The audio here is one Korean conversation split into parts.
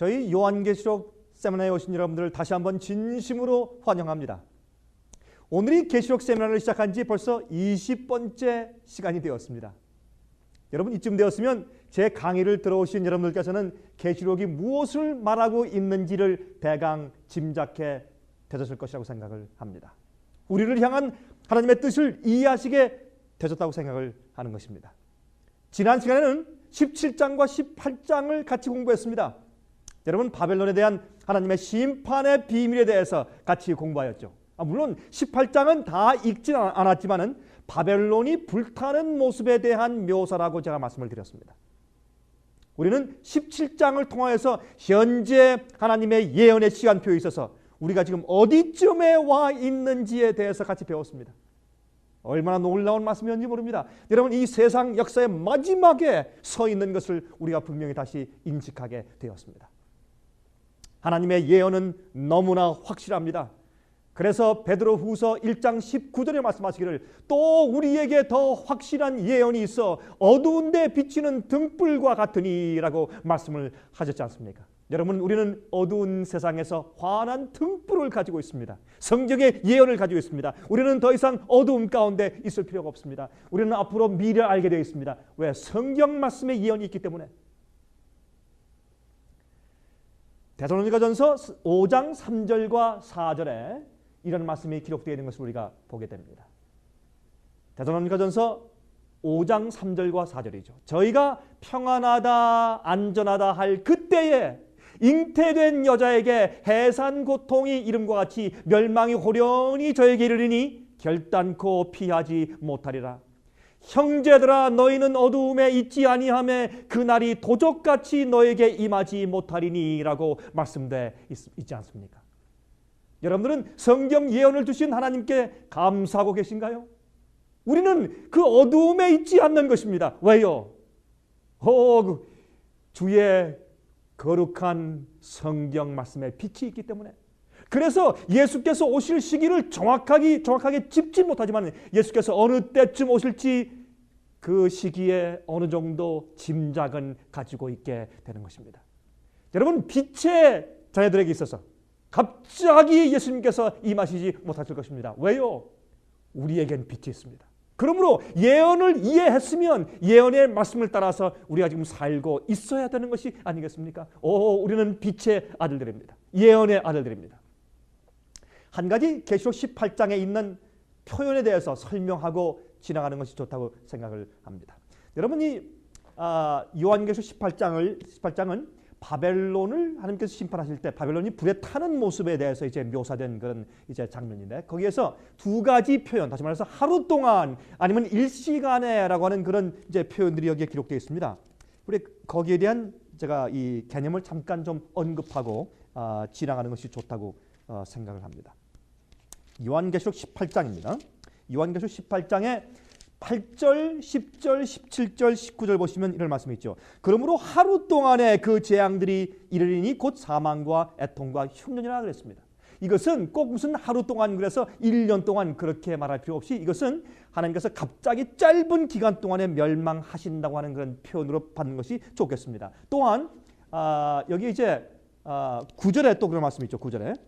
저희 요한계시록 세미나에 오신 여러분들을 다시 한번 진심으로 환영합니다. 오늘이 계시록 세미나를 시작한 지 벌써 20번째 시간이 되었습니다. 여러분, 이쯤 되었으면 제 강의를 들어오신 여러분들께서는 계시록이 무엇을 말하고 있는지를 대강 짐작해 되셨을 것이라고 생각을 합니다. 우리를 향한 하나님의 뜻을 이해하시게 되셨다고 생각을 하는 것입니다. 지난 시간에는 17장과 18장을 같이 공부했습니다. 여러분, 바벨론에 대한 하나님의 심판의 비밀에 대해서 같이 공부하였죠. 물론 18장은 다 읽지 않았지만은 바벨론이 불타는 모습에 대한 묘사라고 제가 말씀을 드렸습니다. 우리는 17장을 통하여서 현재 하나님의 예언의 시간표에 있어서 우리가 지금 어디쯤에 와 있는지에 대해서 같이 배웠습니다. 얼마나 놀라운 말씀이었는지 모릅니다. 여러분, 이 세상 역사의 마지막에 서 있는 것을 우리가 분명히 다시 인식하게 되었습니다. 하나님의 예언은 너무나 확실합니다. 그래서 베드로후서 1장 19절에 말씀하시기를 또 우리에게 더 확실한 예언이 있어 어두운 데 비치는 등불과 같으니라고 말씀을 하셨지 않습니까? 여러분, 우리는 어두운 세상에서 환한 등불을 가지고 있습니다. 성경의 예언을 가지고 있습니다. 우리는 더 이상 어두움 가운데 있을 필요가 없습니다. 우리는 앞으로 미래를 알게 되어 있습니다. 왜? 성경 말씀의 예언이 있기 때문에. 데살로니가전서 5장 3절과 4절에 이런 말씀이 기록되어 있는 것을 우리가 보게 됩니다. 데살로니가전서 5장 3절과 4절이죠. 저희가 평안하다 안전하다 할 그때에 잉태된 여자에게 해산 고통이 이름과 같이 멸망이 호련히 저에게 이르리니 결단코 피하지 못하리라. 형제들아, 너희는 어두움에 있지 아니하매 그날이 도적같이 너에게 임하지 못하리니라고 말씀되어 있지 않습니까? 여러분들은 성경 예언을 주신 하나님께 감사하고 계신가요? 우리는 그 어두움에 있지 않는 것입니다. 왜요? 주의 거룩한 성경 말씀에 빛이 있기 때문에. 그래서 예수께서 오실 시기를 정확하게 짚지 못하지만 예수께서 어느 때쯤 오실지 그 시기에 어느 정도 짐작은 가지고 있게 되는 것입니다. 여러분, 빛의 자녀들에게 있어서 갑자기 예수님께서 임하시지 못하실 것입니다. 왜요? 우리에겐 빛이 있습니다. 그러므로 예언을 이해했으면 예언의 말씀을 따라서 우리가 지금 살고 있어야 되는 것이 아니겠습니까? 우리는 빛의 아들들입니다. 예언의 아들들입니다. 한 가지 계시록 18장에 있는 표현에 대해서 설명하고 지나가는 것이 좋다고 생각을 합니다. 여러분이 요한계시록 18장은 바벨론을 하나님께서 심판하실 때 바벨론이 불에 타는 모습에 대해서 이제 묘사된 그런 이제 장면인데, 거기에서 두 가지 표현, 다시 말해서 하루 동안 아니면 일시간에라고 하는 그런 이제 표현들이 여기에 기록되어 있습니다. 우리 거기에 대한 제가 이 개념을 잠깐 좀 언급하고 지나가는 것이 좋다고 생각을 합니다. 요한계시록 18장입니다. 요한계시록 18장에 8절, 10절, 17절, 19절 보시면 이런 말씀이 있죠. 그러므로 하루 동안에 그 재앙들이 이르리니 곧 사망과 애통과 흉년이라 그랬습니다. 이것은 꼭 무슨 하루 동안 그래서 1년 동안 그렇게 말할 필요 없이 이것은 하나님께서 갑자기 짧은 기간 동안에 멸망하신다고 하는 그런 표현으로 받는 것이 좋겠습니다. 또한 여기 이제 9절에 또 그런 말씀이 있죠. 9절에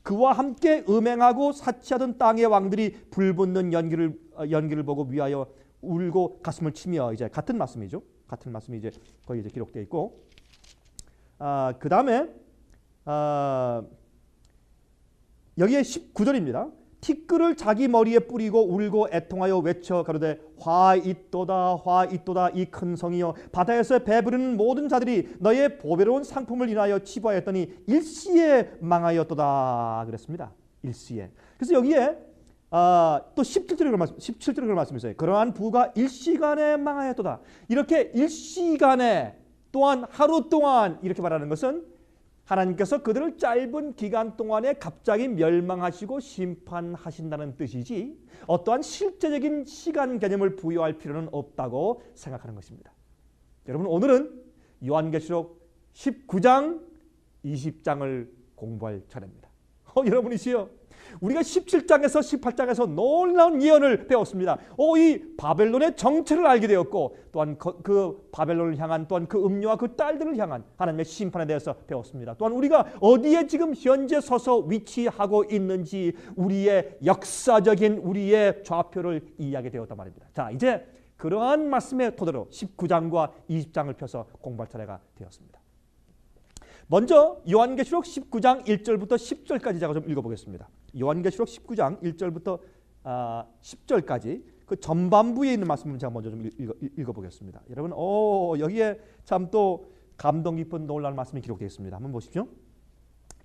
그와 함께 음행하고 사치하던 땅의 왕들이 불붙는 연기를 보고 위하여 울고 가슴을 치며, 이제 같은 말씀이죠. 같은 말씀이 이제 거기 이제 기록되어 있고, 그 다음에 여기에 19절입니다. 티끌을 자기 머리에 뿌리고 울고 애통하여 외쳐 가로되 화 있도다 화 있도다 이 큰 성이여 바다에서 배부르는 모든 자들이 너의 보배로운 상품을 인하여 치부하였더니 일시에 망하였도다 그랬습니다. 일시에. 그래서 여기에 또 17절에 그런 말씀이 있어요. 그러한 부가 일시간에 망하였도다. 이렇게 일시간에 또한 하루 동안 이렇게 말하는 것은 하나님께서 그들을 짧은 기간 동안에 갑자기 멸망하시고 심판하신다는 뜻이지 어떠한 실제적인 시간 개념을 부여할 필요는 없다고 생각하는 것입니다. 여러분, 오늘은 요한계시록 19장, 20장을 공부할 차례입니다. 여러분이시여, 우리가 17장에서 18장에서 놀라운 예언을 배웠습니다. 이 바벨론의 정체를 알게 되었고 또한 그 바벨론을 향한 또한 그 음녀와 그 딸들을 향한 하나님의 심판에 대해서 배웠습니다. 또한 우리가 어디에 지금 현재 서서 위치하고 있는지 우리의 역사적인 우리의 좌표를 이해하게 되었단 말입니다. 자, 이제 그러한 말씀의 토대로 19장과 20장을 펴서 공부할 차례가 되었습니다. 먼저 요한계시록 19장 1절부터 10절까지 제가 좀 읽어보겠습니다. 요한계시록 19장 1절부터 10절까지 그 전반부에 있는 말씀을 제가 먼저 좀 읽어보겠습니다. 여러분, 여기에 참 또 감동 깊은 놀라운 말씀이 기록되어 있습니다. 한번 보십시오.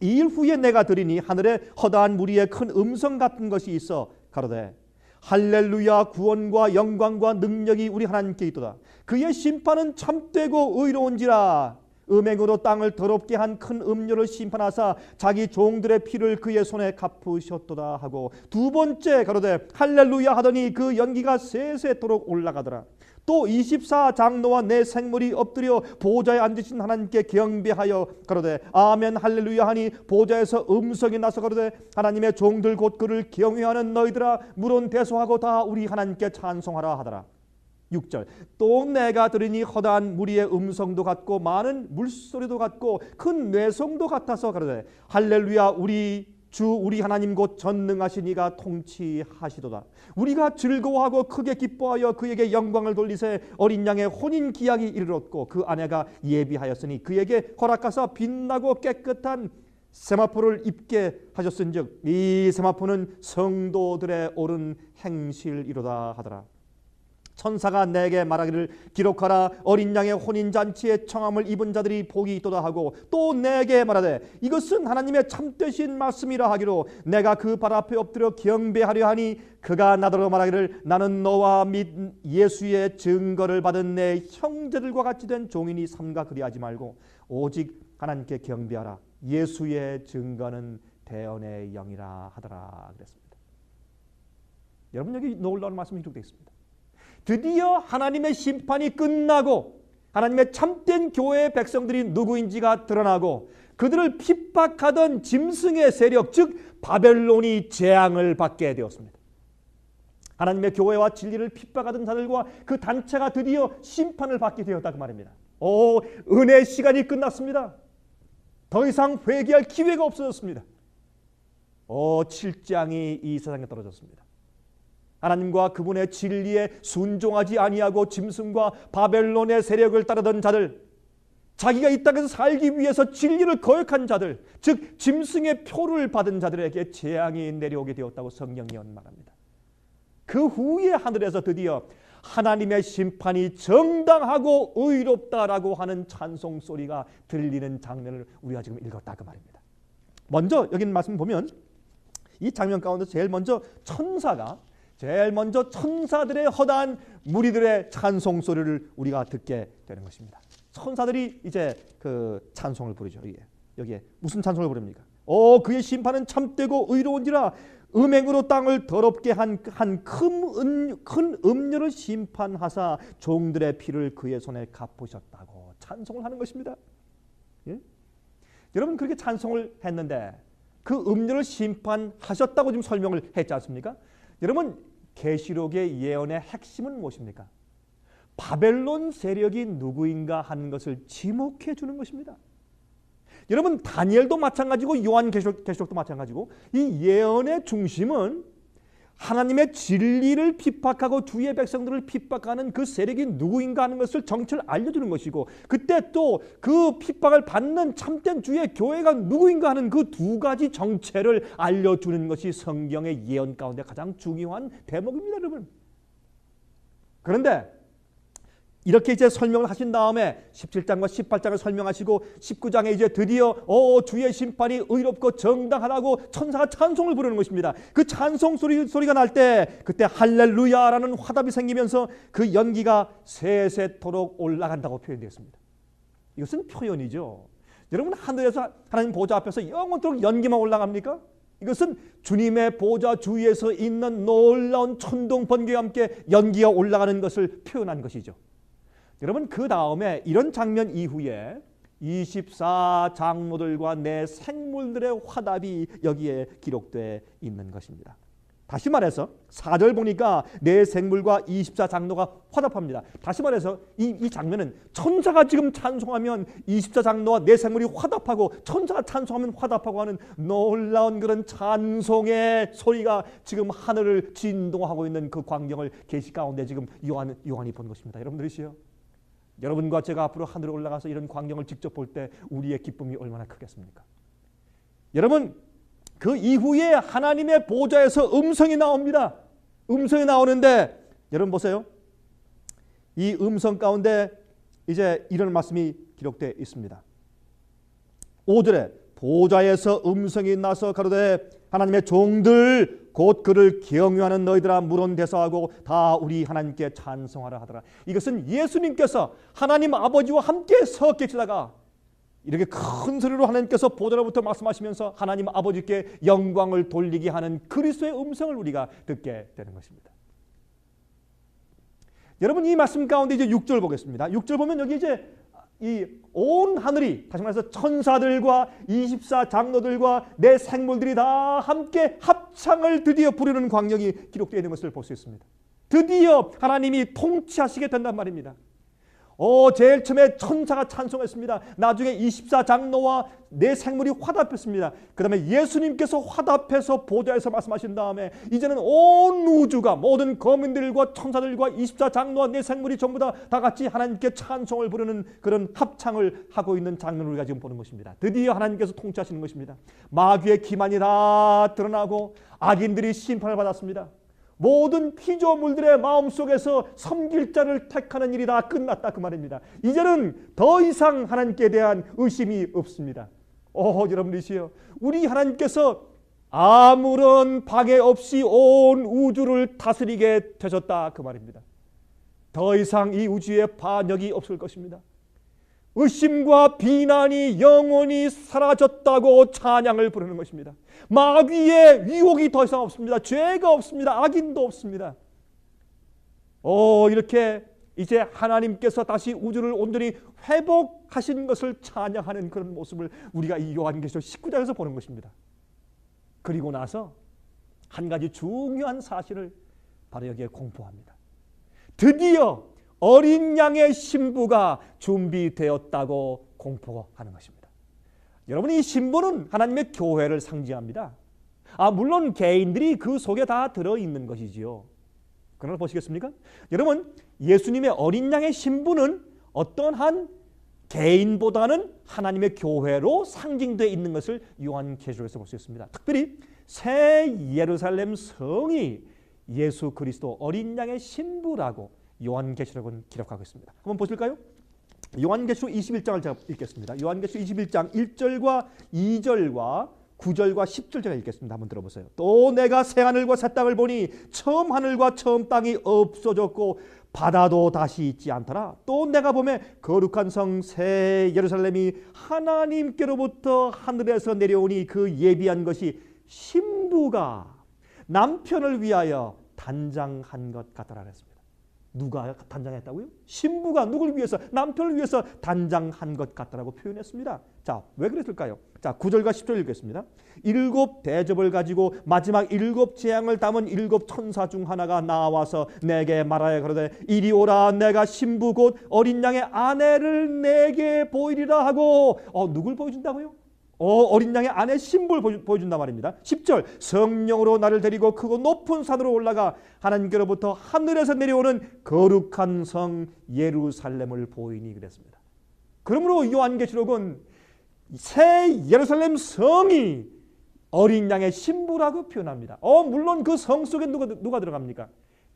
이 일 후에 내가 들으니 하늘에 허다한 무리의 큰 음성 같은 것이 있어 가로되 할렐루야, 구원과 영광과 능력이 우리 하나님께 있도다. 그의 심판은 참되고 의로운지라. 음행으로 땅을 더럽게 한 큰 음료를 심판하사 자기 종들의 피를 그의 손에 갚으셨도다 하고, 두 번째 가로되 할렐루야 하더니 그 연기가 세세토록 올라가더라. 또 24장로와 내 생물이 엎드려 보좌에 앉으신 하나님께 경배하여 가로되 아멘 할렐루야 하니, 보좌에서 음성이 나서 가로되 하나님의 종들 곧 그를 경외하는 너희들아, 물은 대소하고 다 우리 하나님께 찬송하라 하더라. 6절 또 내가 들으니 허다한 무리의 음성도 같고 많은 물소리도 같고 큰 뇌성도 같아서 가로되 할렐루야, 우리 주 우리 하나님 곧 전능하신 이가 통치하시도다. 우리가 즐거워하고 크게 기뻐하여 그에게 영광을 돌리세 어린 양의 혼인 기약이 이르렀고 그 아내가 예비하였으니 그에게 허락하사 빛나고 깨끗한 세마포를 입게 하셨은즉 이 세마포는 성도들의 옳은 행실이로다 하더라. 천사가 내게 말하기를 기록하라, 어린 양의 혼인잔치에 청함을 입은 자들이 복이 있도다 하고, 또 내게 말하되 이것은 하나님의 참되신 말씀이라 하기로 내가 그 발 앞에 엎드려 경배하려 하니, 그가 나더러 말하기를 나는 너와 및 예수의 증거를 받은 내 형제들과 같이 된 종이니 삼가 그리하지 말고 오직 하나님께 경배하라. 예수의 증거는 대언의 영이라 하더라 그랬습니다. 여러분, 여기 놀라운 말씀이 기록되어 있습니다. 드디어 하나님의 심판이 끝나고 하나님의 참된 교회의 백성들이 누구인지가 드러나고 그들을 핍박하던 짐승의 세력, 즉 바벨론이 재앙을 받게 되었습니다. 하나님의 교회와 진리를 핍박하던 자들과 그 단체가 드디어 심판을 받게 되었다 그 말입니다. 은혜의 시간이 끝났습니다. 더 이상 회개할 기회가 없어졌습니다. 7장이 이 세상에 떨어졌습니다. 하나님과 그분의 진리에 순종하지 아니하고 짐승과 바벨론의 세력을 따르던 자들, 자기가 이 땅에서 살기 위해서 진리를 거역한 자들, 즉 짐승의 표를 받은 자들에게 재앙이 내려오게 되었다고 성경이 말합니다. 그 후에 하늘에서 드디어 하나님의 심판이 정당하고 의롭다라고 하는 찬송 소리가 들리는 장면을 우리가 지금 읽었다 그 말입니다. 먼저 여기 말씀 보면 이 장면 가운데 제일 먼저 천사들의 허다한 무리들의 찬송 소리를 우리가 듣게 되는 것입니다. 천사들이 이제 그 찬송을 부르죠. 여기에 무슨 찬송을 부릅니까? 그의 심판은 참되고 의로운지라, 음행으로 땅을 더럽게 한 큰 음녀를 심판하사 종들의 피를 그의 손에 갚으셨다고 찬송을 하는 것입니다. 예? 여러분, 그렇게 찬송을 했는데 그 음녀를 심판하셨다고 지금 설명을 했지 않습니까? 여러분, 계시록의 예언의 핵심은 무엇입니까? 바벨론 세력이 누구인가 하는 것을 지목해 주는 것입니다. 여러분, 다니엘도 마찬가지고 요한계시록도 마찬가지고 이 예언의 중심은 하나님의 진리를 핍박하고 주의 백성들을 핍박하는 그 세력이 누구인가 하는 것을 정체를 알려주는 것이고, 그때 또 그 핍박을 받는 참된 주의 교회가 누구인가 하는 그 두 가지 정체를 알려주는 것이 성경의 예언 가운데 가장 중요한 대목입니다, 여러분. 그런데 이렇게 이제 설명을 하신 다음에 17장과 18장을 설명하시고 19장에 이제 드디어 주의 심판이 의롭고 정당하다고 천사가 찬송을 부르는 것입니다. 그 찬송 소리가 날 때 그때 할렐루야라는 화답이 생기면서 그 연기가 세세토록 올라간다고 표현되었습니다. 이것은 표현이죠. 여러분, 하늘에서 하나님 보좌 앞에서 영원토록 연기만 올라갑니까? 이것은 주님의 보좌 주위에서 있는 놀라운 천둥 번개와 함께 연기가 올라가는 것을 표현한 것이죠. 여러분, 그 다음에 이런 장면 이후에 24 장로들과 내 생물들의 화답이 여기에 기록되어 있는 것입니다. 다시 말해서 4절 보니까 내 생물과 24 장로가 화답합니다. 다시 말해서 이 장면은 천사가 지금 찬송하면 24 장로와 내 생물이 화답하고, 천사가 찬송하면 화답하고 하는 놀라운 그런 찬송의 소리가 지금 하늘을 진동하고 있는 그 광경을 계시 가운데 지금 요한이 본 것입니다. 여러분 들으시오. 여러분과 제가 앞으로 하늘에 올라가서 이런 광경을 직접 볼 때 우리의 기쁨이 얼마나 크겠습니까? 여러분, 그 이후에 하나님의 보좌에서 음성이 나옵니다. 음성이 나오는데 여러분 보세요. 이 음성 가운데 이제 이런 말씀이 기록되어 있습니다. 5절에 보좌에서 음성이 나서 가로되 하나님의 종들 곧 그를 경유하는 너희들아 물론 대사하고 다 우리 하나님께 찬송하라 하더라. 이것은 예수님께서 하나님 아버지와 함께 서 계시다가 이렇게 큰 소리로 하나님께서 보좌로부터 말씀하시면서 하나님 아버지께 영광을 돌리게 하는 그리스도의 음성을 우리가 듣게 되는 것입니다. 여러분, 이 말씀 가운데 이제 6절 보겠습니다. 6절 보면 여기 이제 이 온 하늘이, 다시 말해서 천사들과 24 장로들과 내 생물들이 다 함께 합창을 드디어 부르는 광경이 기록되어 있는 것을 볼 수 있습니다. 드디어 하나님이 통치하시게 된단 말입니다. 제일 처음에 천사가 찬송했습니다. 나중에 24 장로와 내 생물이 화답했습니다. 그 다음에 예수님께서 화답해서 보좌에서 말씀하신 다음에 이제는 온 우주가 모든 거민들과 천사들과 24 장로와 내 생물이 전부 다 같이 하나님께 찬송을 부르는 그런 합창을 하고 있는 장면을 우리가 지금 보는 것입니다. 드디어 하나님께서 통치하시는 것입니다. 마귀의 기만이 다 드러나고 악인들이 심판을 받았습니다. 모든 피조물들의 마음속에서 섬길 자를 택하는 일이 다 끝났다 그 말입니다. 이제는 더 이상 하나님께 대한 의심이 없습니다. 여러분이시여, 우리 하나님께서 아무런 방해 없이 온 우주를 다스리게 되셨다 그 말입니다. 더 이상 이 우주에 반역이 없을 것입니다. 의심과 비난이 영원히 사라졌다고 찬양을 부르는 것입니다. 마귀의 유혹이 더 이상 없습니다. 죄가 없습니다. 악인도 없습니다. 이렇게 이제 하나님께서 다시 우주를 온전히 회복하신 것을 찬양하는 그런 모습을 우리가 이 요한계시록 19장에서 보는 것입니다. 그리고 나서 한 가지 중요한 사실을 바로 여기에 공포합니다. 드디어 어린 양의 신부가 준비되었다고 공포하는 것입니다. 여러분, 이 신부는 하나님의 교회를 상징합니다. 물론 개인들이 그 속에 다 들어있는 것이지요. 그러나 보시겠습니까? 여러분, 예수님의 어린 양의 신부는 어떤 한 개인보다는 하나님의 교회로 상징되어 있는 것을 요한계시록에서 볼 수 있습니다. 특별히 새 예루살렘 성이 예수 그리스도 어린 양의 신부라고 요한계시록은 기록하고 있습니다. 한번 보실까요? 요한계시록 21장을 제가 읽겠습니다. 요한계시록 21장 1절과 2절과 9절과 10절 제가 읽겠습니다. 한번 들어보세요. 또 내가 새 하늘과 새 땅을 보니 처음 하늘과 처음 땅이 없어졌고 바다도 다시 있지 않더라. 또 내가 보매 거룩한 성 새 예루살렘이 하나님께로부터 하늘에서 내려오니 그 예비한 것이 신부가 남편을 위하여 단장한 것 같더라 그랬습니다. 누가 단장했다고요? 신부가 누구를 위해서? 남편을 위해서 단장한 것 같다라고 표현했습니다. 자, 왜 그랬을까요? 자, 9절과 10절 읽겠습니다. 7 대접을 가지고 마지막 7 재앙을 담은 7 천사 중 하나가 나와서 내게 말하여 가로되 이리 오라, 내가 신부 곧 어린 양의 아내를 내게 보이리라 하고 누굴 보여준다고요? 어린 양의 아내 신부를 보여준단 말입니다. 10절 성령으로 나를 데리고 크고 높은 산으로 올라가 하나님께로부터 하늘에서 내려오는 거룩한 성 예루살렘을 보이니 그랬습니다. 그러므로 요한계시록은 새 예루살렘 성이 어린 양의 신부라고 표현합니다. 물론 그 성 속에 누가 들어갑니까?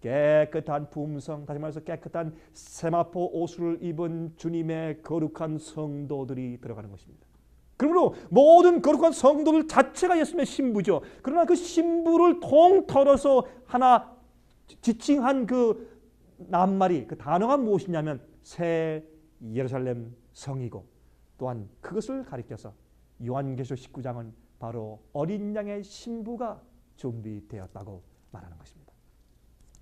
깨끗한 품성, 다시 말해서 깨끗한 세마포 옷을 입은 주님의 거룩한 성도들이 들어가는 것입니다. 그러므로 모든 거룩한 성도들 자체가 예수님의 신부죠. 그러나 그 신부를 통틀어서 하나 지칭한 그 낱말이, 그 단어가 무엇이냐면 새 예루살렘 성이고, 또한 그것을 가리켜서 요한계시록 19장은 바로 어린 양의 신부가 준비되었다고 말하는 것입니다.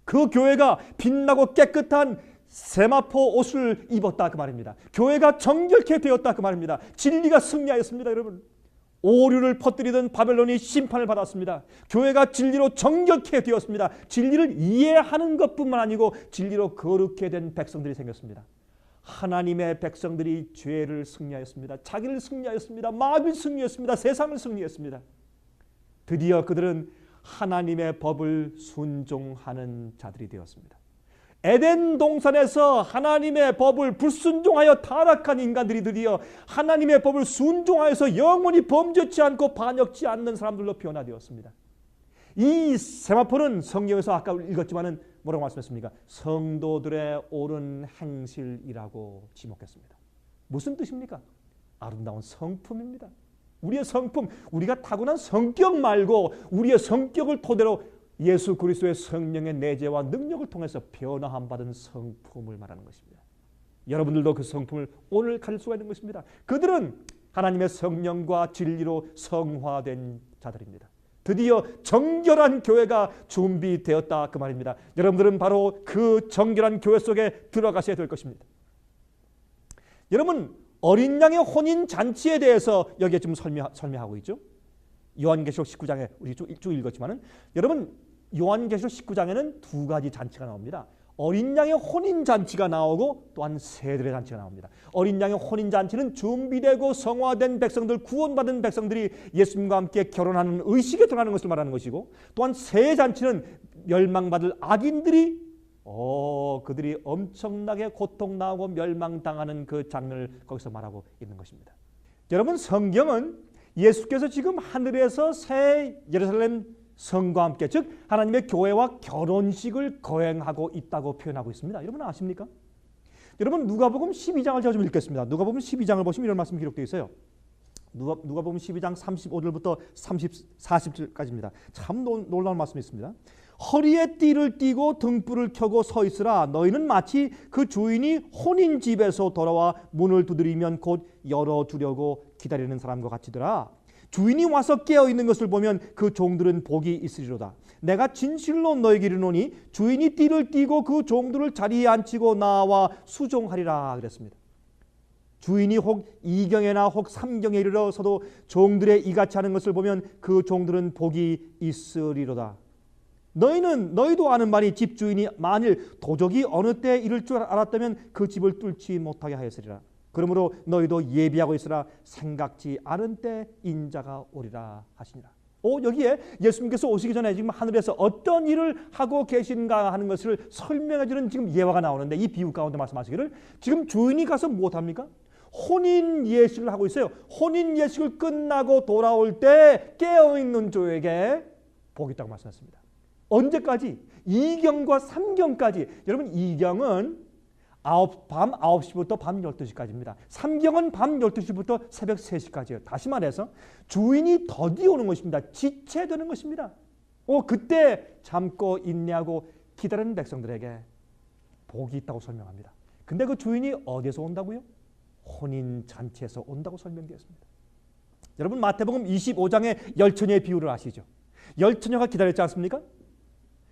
그 교회가 빛나고 깨끗한 세마포 옷을 입었다 그 말입니다. 교회가 정결케 되었다 그 말입니다. 진리가 승리하였습니다. 여러분, 오류를 퍼뜨리던 바벨론이 심판을 받았습니다. 교회가 진리로 정결케 되었습니다. 진리를 이해하는 것뿐만 아니고 진리로 거룩게 된 백성들이 생겼습니다. 하나님의 백성들이 죄를 승리하였습니다. 자기를 승리하였습니다. 마귀를 승리했습니다. 세상을 승리했습니다. 드디어 그들은 하나님의 법을 순종하는 자들이 되었습니다. 에덴 동산에서 하나님의 법을 불순종하여 타락한 인간들이 드디어 하나님의 법을 순종하여서 영원히 범죄치 않고 반역지 않는 사람들로 변화되었습니다. 이 세마포는 성경에서 아까 읽었지만은 뭐라고 말씀했습니까? 성도들의 옳은 행실이라고 지목했습니다. 무슨 뜻입니까? 아름다운 성품입니다. 우리의 성품, 우리가 타고난 성격 말고 우리의 성격을 토대로 예수 그리스도의 성령의 내재와 능력을 통해서 변화함 받은 성품을 말하는 것입니다. 여러분들도 그 성품을 오늘 가질 수가 있는 것입니다. 그들은 하나님의 성령과 진리로 성화된 자들입니다. 드디어 정결한 교회가 준비되었다 그 말입니다. 여러분들은 바로 그 정결한 교회 속에 들어가셔야 될 것입니다. 여러분, 어린 양의 혼인 잔치에 대해서 여기에 좀 설명하고 있죠. 요한계시록 19장에 우리 쭉 읽었지만은 여러분, 요한계시록 19장에는 두 가지 잔치가 나옵니다. 어린 양의 혼인 잔치가 나오고 또한 새들의 잔치가 나옵니다. 어린 양의 혼인 잔치는 준비되고 성화된 백성들, 구원받은 백성들이 예수님과 함께 결혼하는 의식에 들어가는 것을 말하는 것이고, 또한 새 잔치는 멸망받을 악인들이 그들이 엄청나게 고통나고 멸망당하는 그 장면을 거기서 말하고 있는 것입니다. 여러분, 성경은 예수께서 지금 하늘에서 새 예루살렘 성과 함께, 즉 하나님의 교회와 결혼식을 거행하고 있다고 표현하고 있습니다. 여러분 아십니까? 여러분, 누가복음 12장을 제가 좀 읽겠습니다. 누가복음 12장을 보시면 이런 말씀이 기록되어 있어요. 누가복음 12장 35절부터 40절까지입니다. 참 놀라운 말씀이 있습니다. 허리에 띠를 띠고 등불을 켜고 서 있으라. 너희는 마치 그 주인이 혼인 집에서 돌아와 문을 두드리면 곧 열어주려고 기다리는 사람과 같이더라. 주인이 와서 깨어있는 것을 보면 그 종들은 복이 있으리로다. 내가 진실로 너에게 이르노니 주인이 띠를 띠고 그 종들을 자리에 앉히고 나와 수종하리라 그랬습니다. 주인이 혹 2경에나 혹 3경에 이르러서도 종들의 이같이 하는 것을 보면 그 종들은 복이 있으리로다. 너희도 아는 바니 집주인이 만일 도적이 어느 때에 이를 줄 알았다면 그 집을 뚫지 못하게 하였으리라. 그러므로 너희도 예비하고 있으라. 생각지 않은 때 인자가 오리라 하시니라. 여기에 예수님께서 오시기 전에 지금 하늘에서 어떤 일을 하고 계신가 하는 것을 설명해 주는 지금 예화가 나오는데, 이 비유 가운데 말씀하시기를 지금 주인이 가서 무엇합니까? 혼인 예식을 하고 있어요. 혼인 예식을 끝나고 돌아올 때 깨어있는 조에게 복이 있다고 말씀했습니다. 언제까지? 2경과 3경까지. 여러분, 2경은 밤 9시부터 밤 12시까지입니다. 3경은 밤 12시부터 새벽 3시까지예요. 다시 말해서 주인이 더디 오는 것입니다. 지체되는 것입니다. 그때 참고 인내하고 기다리는 백성들에게 복이 있다고 설명합니다. 근데 그 주인이 어디에서 온다고요? 혼인 잔치에서 온다고 설명되었습니다. 여러분, 마태복음 25장의 열처녀의 비유를 아시죠? 열처녀가 기다렸지 않습니까?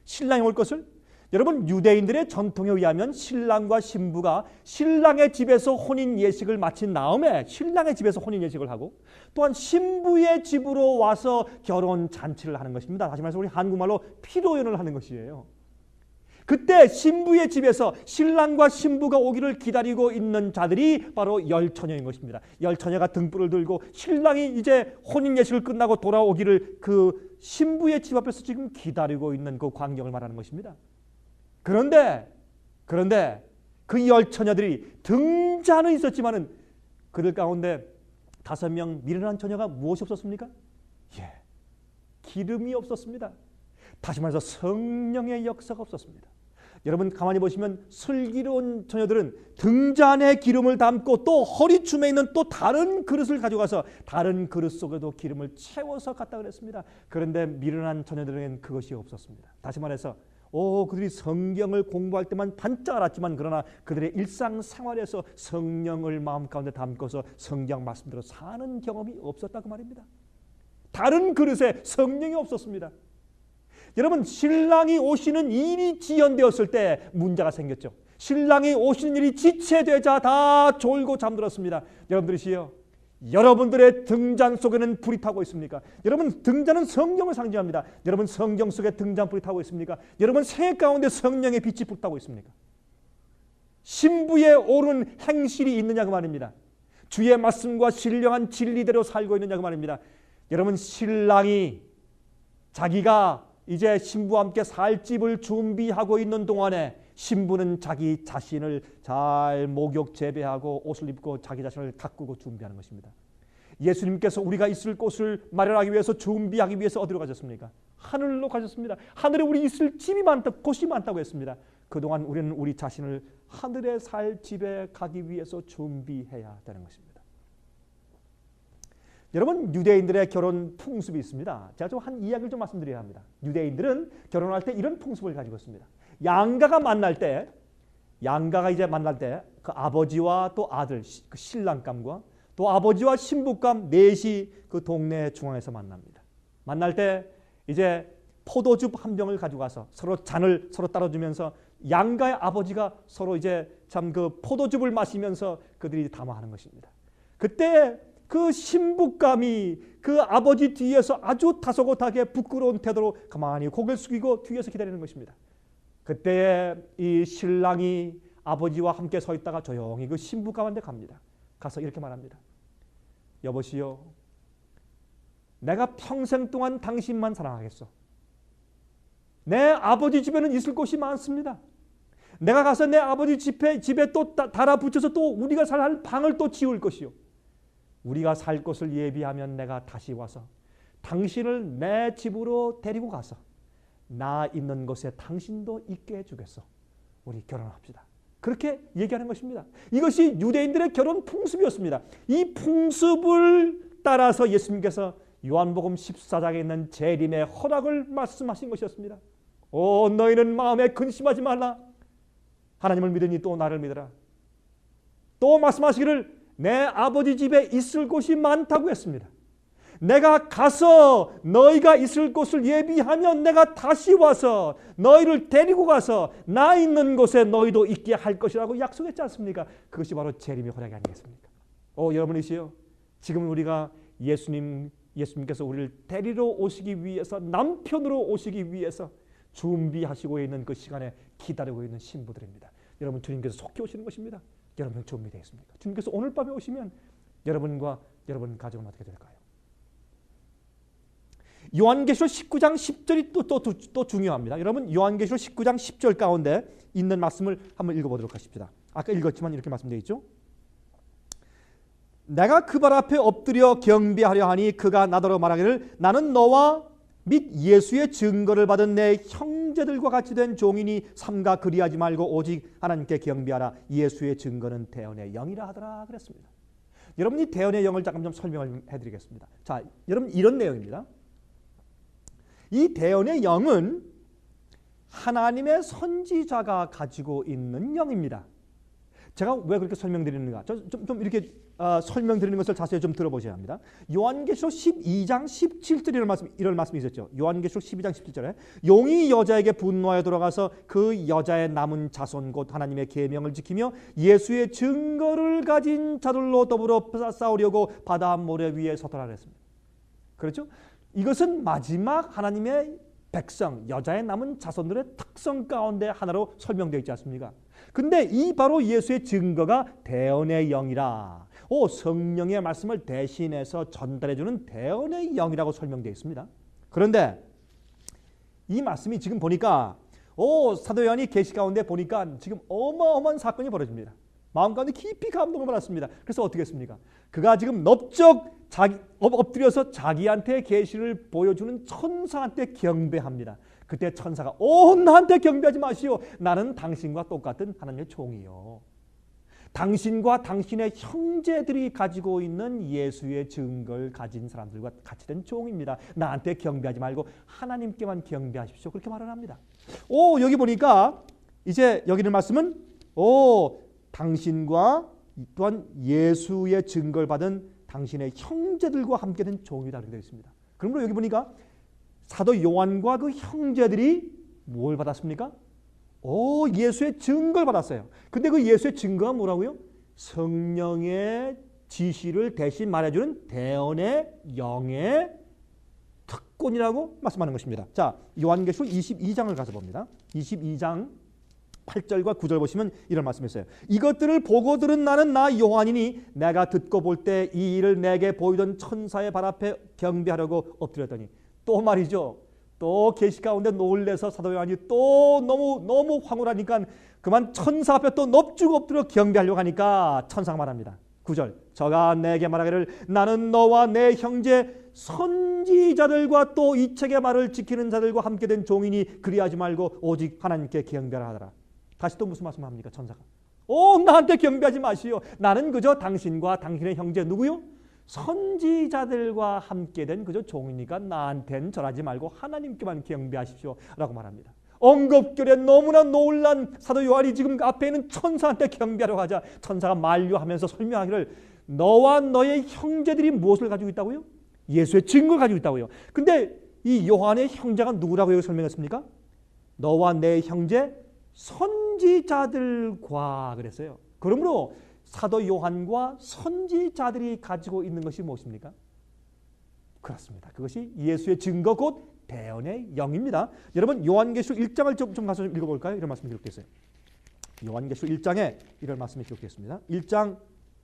신랑이 올 것을. 여러분, 유대인들의 전통에 의하면 신랑과 신부가 신랑의 집에서 혼인 예식을 마친 다음에 신랑의 집에서 혼인 예식을 하고, 또한 신부의 집으로 와서 결혼 잔치를 하는 것입니다. 다시 말해서 우리 한국말로 피로연을 하는 것이에요. 그때 신부의 집에서 신랑과 신부가 오기를 기다리고 있는 자들이 바로 열처녀인 것입니다. 열처녀가 등불을 들고 신랑이 이제 혼인 예식을 끝나고 돌아오기를 그 신부의 집 앞에서 지금 기다리고 있는 그 광경을 말하는 것입니다. 그런데 그 열처녀들이 등잔은 있었지만은 그들 가운데 5명 미련한 처녀가 무엇이 없었습니까? 기름이 없었습니다. 다시 말해서 성령의 역사가 없었습니다. 여러분, 가만히 보시면 슬기로운 처녀들은 등잔에 기름을 담고 또 허리춤에 있는 또 다른 그릇을 가져가서 다른 그릇 속에도 기름을 채워서 갖다 그랬습니다. 그런데 미련한 처녀들에게는 그것이 없었습니다. 다시 말해서 그들이 성경을 공부할 때만 반짝 알았지만, 그러나 그들의 일상생활에서 성령을 마음 가운데 담고서 성경 말씀대로 사는 경험이 없었다 그 말입니다. 다른 그릇에 성령이 없었습니다. 여러분, 신랑이 오시는 일이 지연되었을 때 문제가 생겼죠. 신랑이 오시는 일이 지체되자 다 졸고 잠들었습니다. 여러분들이시여, 여러분들의 등잔 속에는 불이 타고 있습니까? 여러분, 등잔은 성령을 상징합니다. 여러분, 성경 속에 등잔불이 타고 있습니까? 여러분, 생애 가운데 성령의 빛이 불타고 있습니까? 신부에 오른 행실이 있느냐 그 말입니다. 주의 말씀과 신령한 진리대로 살고 있느냐 그 말입니다. 여러분, 신랑이 자기가 이제 신부와 함께 살 집을 준비하고 있는 동안에 신부는 자기 자신을 잘 목욕 재배하고 옷을 입고 자기 자신을 가꾸고 준비하는 것입니다. 예수님께서 우리가 있을 곳을 마련하기 위해서 준비하기 위해서 어디로 가셨습니까? 하늘로 가셨습니다. 하늘에 우리 있을 집이 많다, 곳이 많다고 했습니다. 그동안 우리는 우리 자신을 하늘에 살 집에 가기 위해서 준비해야 되는 것입니다. 여러분, 유대인들의 결혼 풍습이 있습니다. 제가 좀 한 이야기를 좀 말씀드려야 합니다. 유대인들은 결혼할 때 이런 풍습을 가지고 있습니다. 양가가 이제 만날 때 그 아버지와 또 아들, 그 신랑감과 또 아버지와 신부감 넷이 그 동네 중앙에서 만납니다. 만날 때 이제 포도즙 한 병을 가지고 가서 서로 잔을 서로 따라주면서 양가의 아버지가 서로 이제 참 그 포도즙을 마시면서 그들이 담화하는 것입니다. 그때 그 신부감이 그 아버지 뒤에서 아주 다소곳하게 부끄러운 태도로 가만히 고개를 숙이고 뒤에서 기다리는 것입니다. 그때 이 신랑이 아버지와 함께 서 있다가 조용히 그 신부감한테 갑니다. 가서 이렇게 말합니다. 여보시오, 내가 평생 동안 당신만 사랑하겠소. 내 아버지 집에는 있을 곳이 많습니다. 내가 가서 내 아버지 집에 또 달아붙여서 또 우리가 살 방을 또 지을 것이요. 우리가 살 곳을 예비하면 내가 다시 와서 당신을 내 집으로 데리고 가서 나 있는 곳에 당신도 있게 해주겠소. 우리 결혼합시다. 그렇게 얘기하는 것입니다. 이것이 유대인들의 결혼 풍습이었습니다. 이 풍습을 따라서 예수님께서 요한복음 14장에 있는 재림의 허락을 말씀하신 것이었습니다. 오, 너희는 마음에 근심하지 말라. 하나님을 믿으니 또 나를 믿으라. 또 말씀하시기를 내 아버지 집에 있을 곳이 많다고 했습니다. 내가 가서 너희가 있을 곳을 예비하면 내가 다시 와서 너희를 데리고 가서 나 있는 곳에 너희도 있게 할 것이라고 약속했지 않습니까? 그것이 바로 재림의 허락이 아니겠습니까? 여러분이시여, 지금 우리가 예수님께서 우리를 데리러 오시기 위해서, 남편으로 오시기 위해서 준비하시고 있는 그 시간에 기다리고 있는 신부들입니다. 여러분, 주님께서 속히 오시는 것입니다. 여러분 준비되어 있습니까? 주님께서 오늘 밤에 오시면 여러분과 여러분 가정은 어떻게 될까요? 요한계시록 19장 10절이 또 중요합니다. 여러분, 요한계시록 19장 10절 가운데 있는 말씀을 한번 읽어보도록 하십시다. 아까 읽었지만 이렇게 말씀되어 있죠. 내가 그 발 앞에 엎드려 경배하려 하니 그가 나더러 말하기를 나는 너와 및 예수의 증거를 받은 내 형제들과 같이 된 종이니 삼가 그리하지 말고 오직 하나님께 경배하라. 예수의 증거는 대언의 영이라 하더라 그랬습니다. 여러분, 이 대언의 영을 잠깐 좀 설명을 해드리겠습니다. 자, 여러분, 이런 내용입니다. 이 대언의 영은 하나님의 선지자가 가지고 있는 영입니다. 제가 왜 그렇게 설명드리는가? 좀 이렇게 설명드리는 것을 자세히 좀 들어보셔야 합니다. 요한계시록 12장 17절 이런 말씀이 있었죠. 요한계시록 12장 17절에 용이 여자에게 분노하여 돌아가서 그 여자의 남은 자손 곧 하나님의 계명을 지키며 예수의 증거를 가진 자들로 더불어 싸우려고 바다 모래 위에 서더라 그랬습니다. 그렇죠? 이것은 마지막 하나님의 백성, 여자의 남은 자손들의 특성 가운데 하나로 설명되어 있지 않습니까? 근데 이 바로 예수의 증거가 대언의 영이라, 성령의 말씀을 대신해서 전달해주는 대언의 영이라고 설명되어 있습니다. 그런데 이 말씀이 지금 보니까 사도 요한이 계시 가운데 보니까 지금 어마어마한 사건이 벌어집니다. 마음 가운데 깊이 감동을 받았습니다. 그래서 어떻게 했습니까? 그가 지금 엎드려서 자기한테 계시를 보여주는 천사한테 경배합니다. 그때 천사가 나한테 경배하지 마시오. 나는 당신과 똑같은 하나님의 종이요. 당신과 당신의 형제들이 가지고 있는 예수의 증거를 가진 사람들과 같이 된 종입니다. 나한테 경배하지 말고 하나님께만 경배하십시오. 그렇게 말을 합니다. 여기 보니까 이제 여기는 말씀은 당신과 또한 예수의 증거를 받은 당신의 형제들과 함께 된 종이다 이렇게 되어 있습니다. 그러므로 여기 보니까 사도 요한과 그 형제들이 뭘 받았습니까? 예수의 증거를 받았어요. 근데 그 예수의 증거가 뭐라고요? 성령의 지시를 대신 말해주는 대언의 영의 특권이라고 말씀하는 것입니다. 자, 요한계시록 22장을 가서 봅니다. 22장 8절과 9절 보시면 이런 말씀이 있어요. 이것들을 보고 들은 나는 나 요한이니 내가 듣고 볼 때 이 일을 내게 보이던 천사의 발 앞에 경배하려고 엎드렸더니, 또 말이죠. 또 계시 가운데 놀래서 사도 요한이 또 너무 황홀하니까 그만 천사 앞에 또 넙죽 엎드려 경배하려고 하니까 천사가 말합니다. 9절, 저가 내게 말하기를 나는 너와 내 형제 선지자들과 또 이 책의 말을 지키는 자들과 함께 된 종이니 그리하지 말고 오직 하나님께 경배하라 하더라. 다시 또 무슨 말씀을 합니까? 천사가 나한테 경배하지 마시오. 나는 그저 당신과 당신의 형제 누구요? 선지자들과 함께 된 그저 종이니까 나한테는 절하지 말고 하나님께만 경배하십시오 라고 말합니다. 엉겁결에 너무나 놀란 사도 요한이 지금 앞에 있는 천사한테 경배하려고 하자 천사가 만류하면서 설명하기를 너와 너의 형제들이 무엇을 가지고 있다고요? 예수의 증거를 가지고 있다고요. 근데 이 요한의 형제가 누구라고 여기 설명했습니까? 너와 내 형제 선지자들과 그랬어요. 그러므로 사도 요한과 선지자들이 가지고 있는 것이 무엇입니까? 그렇습니다. 그것이 예수의 증거 곧 대언의 영입니다. 여러분 요한계시록 1장을 좀 가서 좀 읽어볼까요? 이런 말씀이 기록되어 있어요. 요한계시록 1장에 이런 말씀이 기록되어 있습니다. 1장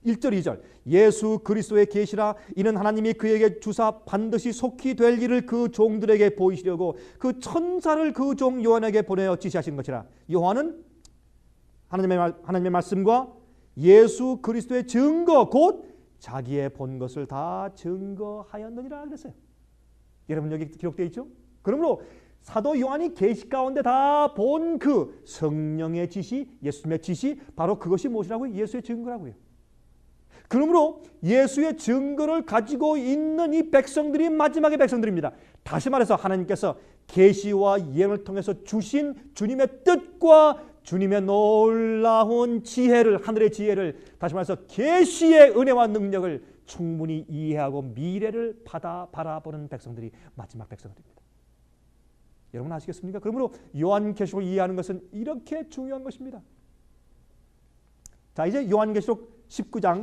1절 2절 예수 그리스도의 계시라 이는 하나님이 그에게 주사 반드시 속히 될 일을 그 종들에게 보이시려고 그 천사를 그 종 요한에게 보내어 지시하신 것이라. 요한은 하나님의 말씀과 예수 그리스도의 증거 곧 자기의 본 것을 다 증거하였느니라 그랬어요. 여러분 여기 기록되어 있죠? 그러므로 사도 요한이 계시 가운데 다 본 그 성령의 지시, 예수님의 지시, 바로 그것이 무엇이라고요? 예수의 증거라고요. 그러므로 예수의 증거를 가지고 있는 이 백성들이 마지막의 백성들입니다. 다시 말해서 하나님께서 계시와 예언을 통해서 주신 주님의 뜻과 주님의 놀라운 지혜를, 하늘의 지혜를, 다시 말해서 계시의 은혜와 능력을 충분히 이해하고 미래를 바라보는 백성들이 마지막 백성들입니다. 여러분 아시겠습니까? 그러므로 요한계시록을 이해하는 것은 이렇게 중요한 것입니다. 자, 이제 요한계시록 19장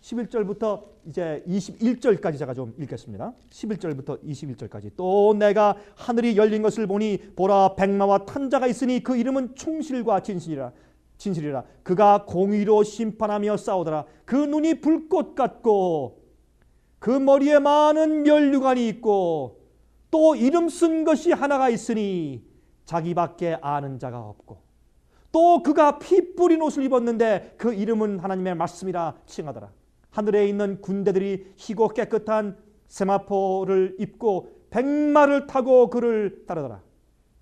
11절부터 이제 21절까지 제가 좀 읽겠습니다. 11절부터 21절까지. 또 내가 하늘이 열린 것을 보니 보라 백마와 탄 자가 있으니 그 이름은 충실과 진실이라. 그가 공의로 심판하며 싸우더라. 그 눈이 불꽃 같고 그 머리에 많은 면류관이 있고 또 이름 쓴 것이 하나가 있으니 자기밖에 아는 자가 없고 또 그가 피 뿌린 옷을 입었는데 그 이름은 하나님의 말씀이라 칭하더라. 하늘에 있는 군대들이 희고 깨끗한 세마포를 입고 백마를 타고 그를 따르더라.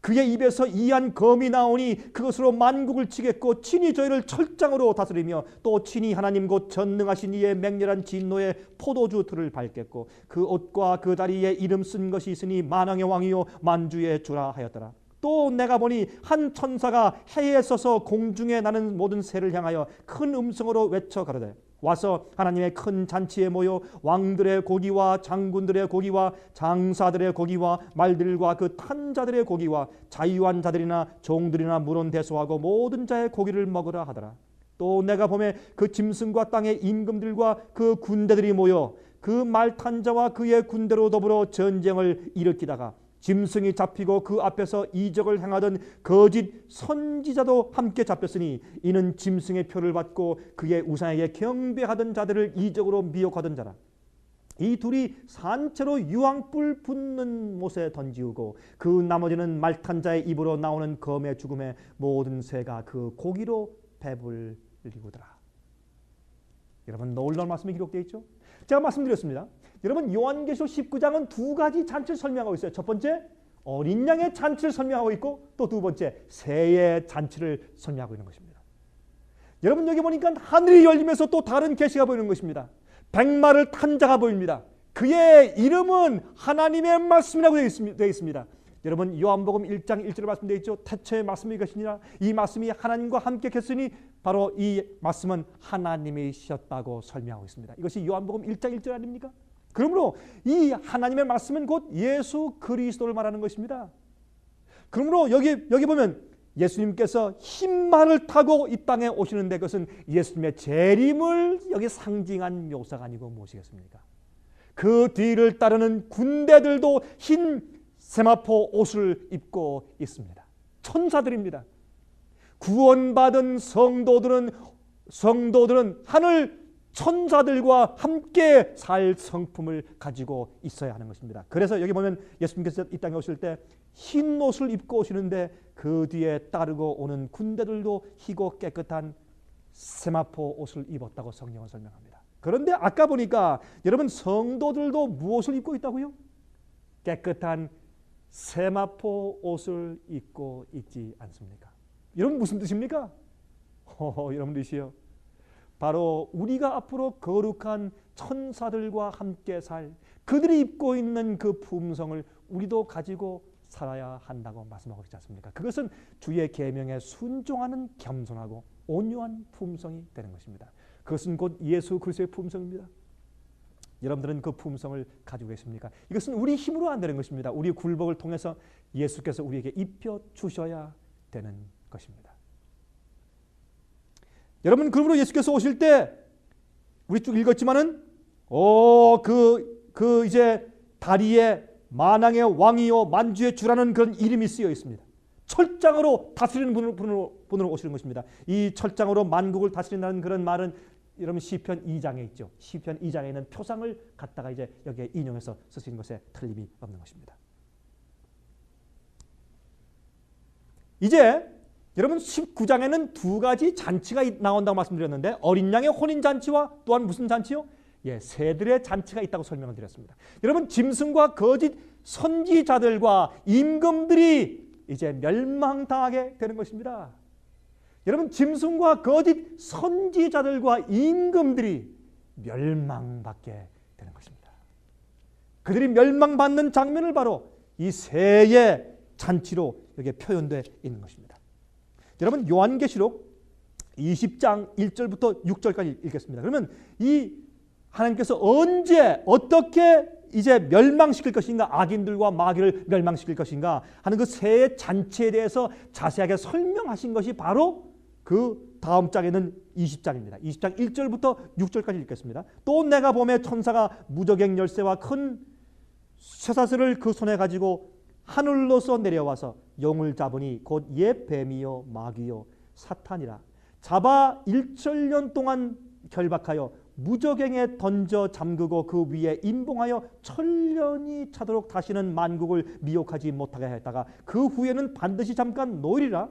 그의 입에서 이한 검이 나오니 그것으로 만국을 치겠고 친히 저희를 철장으로 다스리며 또 친히 하나님 곧 전능하신 이의 맹렬한 진노의 포도주 틀을 밟겠고 그 옷과 그 다리에 이름 쓴 것이 있으니 만왕의 왕이요 만주의 주라 하였더라. 또 내가 보니 한 천사가 해에 서서 공중에 나는 모든 새를 향하여 큰 음성으로 외쳐 가로되 와서 하나님의 큰 잔치에 모여 왕들의 고기와 장군들의 고기와 장사들의 고기와 말들과 그 탄 자들의 고기와 자유한 자들이나 종들이나 물은 대소하고 모든 자의 고기를 먹으라 하더라. 또 내가 보매 그 짐승과 땅의 임금들과 그 군대들이 모여 그 말 탄 자와 그의 군대로 더불어 전쟁을 일으키다가 짐승이 잡히고 그 앞에서 이적을 행하던 거짓 선지자도 함께 잡혔으니 이는 짐승의 표를 받고 그의 우상에게 경배하던 자들을 이적으로 미혹하던 자라. 이 둘이 산채로 유황불 붙는 못에 던지우고 그 나머지는 말탄 자의 입으로 나오는 검의 죽음에 모든 새가 그 고기로 배불리고더라. 여러분 놀라운 말씀이 기록되어 있죠? 제가 말씀드렸습니다. 여러분 요한계시록 19장은 두 가지 잔치를 설명하고 있어요. 첫 번째 어린 양의 잔치를 설명하고 있고 또 두 번째 새의 잔치를 설명하고 있는 것입니다. 여러분 여기 보니까 하늘이 열리면서 또 다른 계시가 보이는 것입니다. 백마를 탄 자가 보입니다. 그의 이름은 하나님의 말씀이라고 되어 있습니다. 여러분 요한복음 1장 1절에 말씀되어 있죠. 태초의 말씀이 것이니라. 이 말씀이 하나님과 함께 계시니 바로 이 말씀은 하나님이셨다고 설명하고 있습니다. 이것이 요한복음 1장 1절 아닙니까? 그러므로 이 하나님의 말씀은 곧 예수 그리스도를 말하는 것입니다. 그러므로 여기 보면 예수님께서 흰말을 타고 이 땅에 오시는데 그것은 예수님의 재림을 여기 상징한 묘사가 아니고 무엇이겠습니까? 그 뒤를 따르는 군대들도 흰 세마포 옷을 입고 있습니다. 천사들입니다. 구원받은 성도들은 하늘 천사들과 함께 살 성품을 가지고 있어야 하는 것입니다. 그래서 여기 보면 예수님께서 이 땅에 오실 때 흰 옷을 입고 오시는데 그 뒤에 따르고 오는 군대들도 희고 깨끗한 세마포 옷을 입었다고 성경은 설명합니다. 그런데 아까 보니까 여러분 성도들도 무엇을 입고 있다고요? 깨끗한 세마포 옷을 입고 있지 않습니까? 여러분 무슨 뜻입니까? 여러분 뜻이요. 바로 우리가 앞으로 거룩한 천사들과 함께 살 그들이 입고 있는 그 품성을 우리도 가지고 살아야 한다고 말씀하고 있지 않습니까? 그것은 주의 계명에 순종하는 겸손하고 온유한 품성이 되는 것입니다. 그것은 곧 예수 그리스도의 품성입니다. 여러분들은 그 품성을 가지고 계십니까? 이것은 우리 힘으로 안 되는 것입니다. 우리 굴복을 통해서 예수께서 우리에게 입혀 주셔야 되는 것입니다. 여러분 그러므로 예수께서 오실 때 우리 쭉 읽었지만은 이제 다리에 만왕의 왕이요 만주의 주라는 그런 이름이 쓰여 있습니다. 철장으로 다스리는 분으로 오시는 것입니다. 이 철장으로 만국을 다스린다는 그런 말은 여러분 시편 2장에 있죠. 시편 2장에 있는 표상을 갖다가 이제 여기에 인용해서 쓰신 것에 틀림이 없는 것입니다. 이제 여러분 19장에는 두 가지 잔치가 나온다고 말씀드렸는데 어린 양의 혼인 잔치와 또한 무슨 잔치요? 새들의 잔치가 있다고 설명을 드렸습니다. 여러분 짐승과 거짓 선지자들과 임금들이 이제 멸망당하게 되는 것입니다. 여러분 짐승과 거짓 선지자들과 임금들이 멸망받게 되는 것입니다. 그들이 멸망받는 장면을 바로 이 새의 잔치로 여기에 표현되어 있는 것입니다. 여러분 요한계시록 20장 1절부터 6절까지 읽겠습니다. 그러면 이 하나님께서 언제 어떻게 이제 멸망시킬 것인가, 악인들과 마귀를 멸망시킬 것인가 하는 그 새의 잔치에 대해서 자세하게 설명하신 것이 바로 그 다음 장에는 20장입니다. 20장 1절부터 6절까지 읽겠습니다. 또 내가 보매 천사가 무저갱 열쇠와 큰 쇠사슬을 그 손에 가지고 하늘로서 내려와서 용을 잡으니 곧 옛 뱀이요 마귀요 사탄이라 잡아 1천년 동안 결박하여 무저갱에 던져 잠그고 그 위에 임봉하여 천년이 차도록 다시는 만국을 미혹하지 못하게 했다가 그 후에는 반드시 잠깐 놓으리라.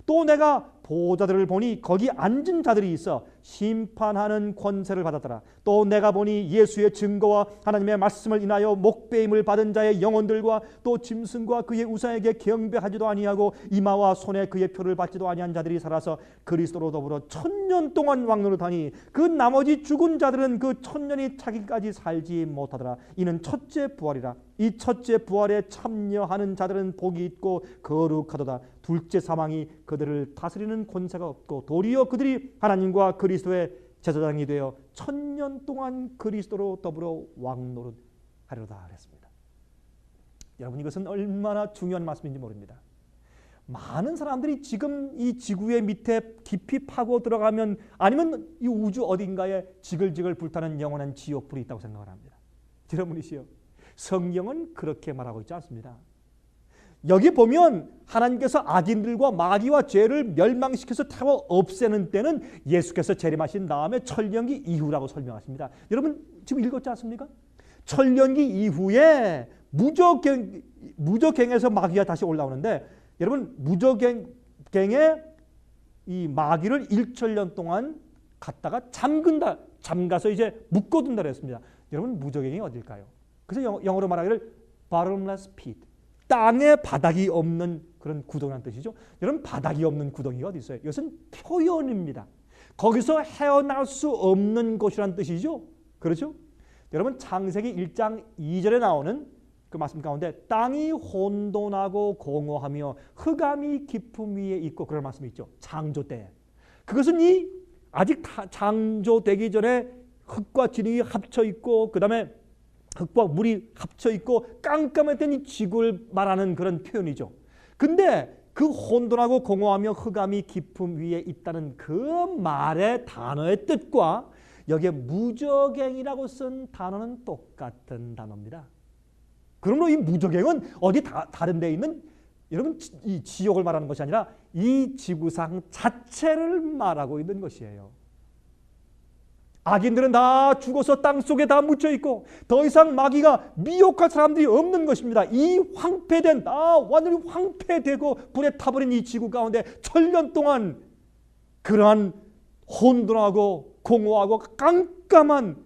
또 내가 보호자들을 보니 거기 앉은 자들이 있어 심판하는 권세를 받았더라. 또 내가 보니 예수의 증거와 하나님의 말씀을 인하여 목배임을 받은 자의 영혼들과 또 짐승과 그의 우상에게 경배하지도 아니하고 이마와 손에 그의 표를 받지도 아니한 자들이 살아서 그리스도로 더불어 1000년 동안 왕노릇하니 그 나머지 죽은 자들은 그 1000년이 차기까지 살지 못하더라. 이는 첫째 부활이라. 이 첫째 부활에 참여하는 자들은 복이 있고 거룩하도다. 둘째 사망이 그들을 다스리는 권세가 없고 도리어 그들이 하나님과 그리스도의 제사장이 되어 1000년 동안 그리스도로 더불어 왕노릇하리로다 그랬습니다. 여러분 이것은 얼마나 중요한 말씀인지 모릅니다. 많은 사람들이 지금 이 지구의 밑에 깊이 파고 들어가면 아니면 이 우주 어딘가에 지글지글 불타는 영원한 지옥불이 있다고 생각을 합니다. 여러분이시여, 성경은 그렇게 말하고 있지 않습니다. 여기 보면 하나님께서 악인들과 마귀와 죄를 멸망시켜서 타고 없애는 때는 예수께서 재림하신 다음에 천년기 이후라고 설명하십니다. 여러분 지금 읽었지 않습니까? 천년기 이후에 무저갱에서 마귀가 다시 올라오는데 여러분 무저갱에 이 마귀를 1천년 동안 갖다가 잠가서 이제 묶어둔다 그랬습니다. 여러분 무저갱이 어딜까요? 그래서 영어로 말하기를 bottomless pit, 땅에 바닥이 없는 그런 구덩이라는 뜻이죠. 여러분 바닥이 없는 구덩이가 어디 있어요? 이것은 표현입니다. 거기서 헤어날 수 없는 곳이라는 뜻이죠. 그렇죠? 여러분 창세기 1장 2절에 나오는 그 말씀 가운데 땅이 혼돈하고 공허하며 흑암이 깊음 위에 있고 그런 말씀이 있죠. 창조 때. 그것은 이 아직 창조되기 전에 흙과 진흙이 합쳐 있고 그 다음에 흙과 물이 합쳐 있고 깜깜했던 이 지구를 말하는 그런 표현이죠. 근데 그 혼돈하고 공허하며 흑암이 깊음 위에 있다는 그 말의 단어의 뜻과 여기에 무저갱이라고 쓴 단어는 똑같은 단어입니다. 그러므로 이 무저갱은 어디 다른 데 있는 여러분 이 지옥을 말하는 것이 아니라 이 지구상 자체를 말하고 있는 것이에요. 악인들은 다 죽어서 땅속에 다 묻혀 있고 더 이상 마귀가 미혹할 사람들이 없는 것입니다. 이 황폐된 완전히 황폐되고 불에 타버린 이 지구 가운데 천년 동안 그러한 혼돈하고 공허하고 깜깜한